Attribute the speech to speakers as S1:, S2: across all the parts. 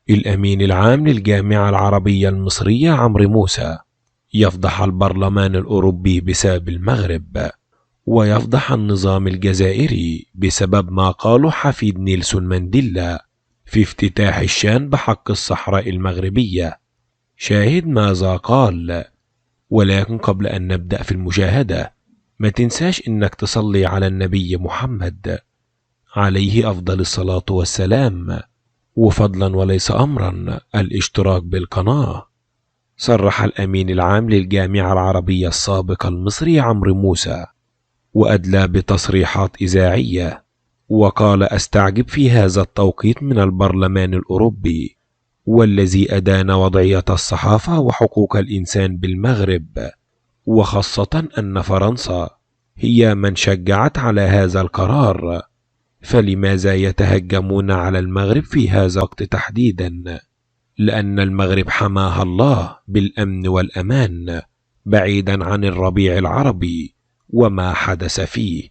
S1: الأمين العام للجامعة العربية المصرية عمرو موسى يفضح البرلمان الأوروبي بسبب المغرب، ويفضح النظام الجزائري بسبب ما قاله حفيد نيلسون مانديلا في افتتاح الشان بحق الصحراء المغربية. شاهد ماذا قال. ولكن قبل أن نبدأ في المشاهدة، ما تنساش إنك تصلي على النبي محمد عليه أفضل الصلاة والسلام، وفضلا وليس أمرا الاشتراك بالقناة. صرح الأمين العام للجامعة العربية السابق المصري عمرو موسى وأدلى بتصريحات إذاعية، وقال: أستعجب في هذا التوقيت من البرلمان الأوروبي والذي أدان وضعية الصحافة وحقوق الإنسان بالمغرب، وخاصة أن فرنسا هي من شجعت على هذا القرار، فلماذا يتهجمون على المغرب في هذا الوقت تحديدا؟ لأن المغرب حماها الله بالأمن والأمان بعيدا عن الربيع العربي وما حدث فيه،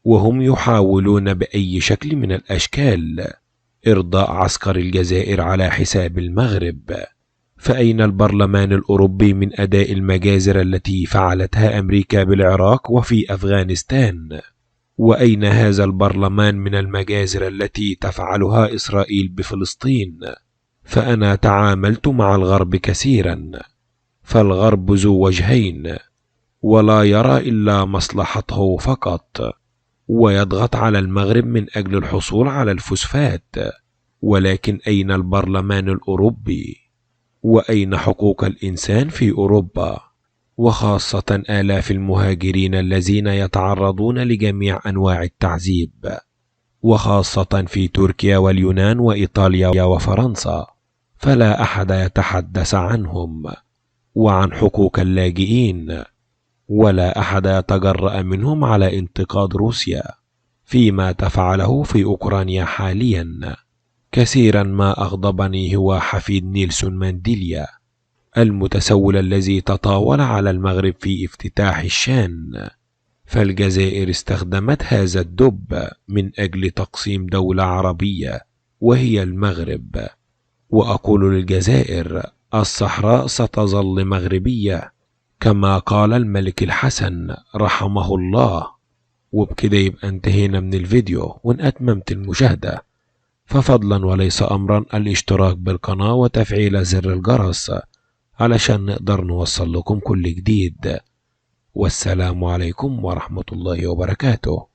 S1: وهم يحاولون بأي شكل من الأشكال إرضاء عسكر الجزائر على حساب المغرب. فأين البرلمان الأوروبي من أداء المجازر التي فعلتها أمريكا بالعراق وفي أفغانستان؟ وأين هذا البرلمان من المجازر التي تفعلها إسرائيل بفلسطين؟ فأنا تعاملت مع الغرب كثيرا، فالغرب ذو وجهين ولا يرى إلا مصلحته فقط، ويضغط على المغرب من أجل الحصول على الفوسفات. ولكن أين البرلمان الأوروبي؟ وأين حقوق الإنسان في أوروبا، وخاصة آلاف المهاجرين الذين يتعرضون لجميع أنواع التعذيب، وخاصة في تركيا واليونان وإيطاليا وفرنسا؟ فلا أحد يتحدث عنهم وعن حقوق اللاجئين، ولا أحد يتجرأ منهم على انتقاد روسيا فيما تفعله في أوكرانيا حاليا. كثيرا ما أغضبني هو حفيد نيلسون مانديلا المتسول الذي تطاول على المغرب في افتتاح الشان، فالجزائر استخدمت هذا الدب من أجل تقسيم دولة عربية وهي المغرب. وأقول للجزائر: الصحراء ستظل مغربية كما قال الملك الحسن رحمه الله. وبكده يبقى انتهينا من الفيديو وان أتممت المشاهدة، ففضلا وليس أمرا الاشتراك بالقناة وتفعيل زر الجرس علشان نقدر نوصل لكم كل جديد. والسلام عليكم ورحمة الله وبركاته.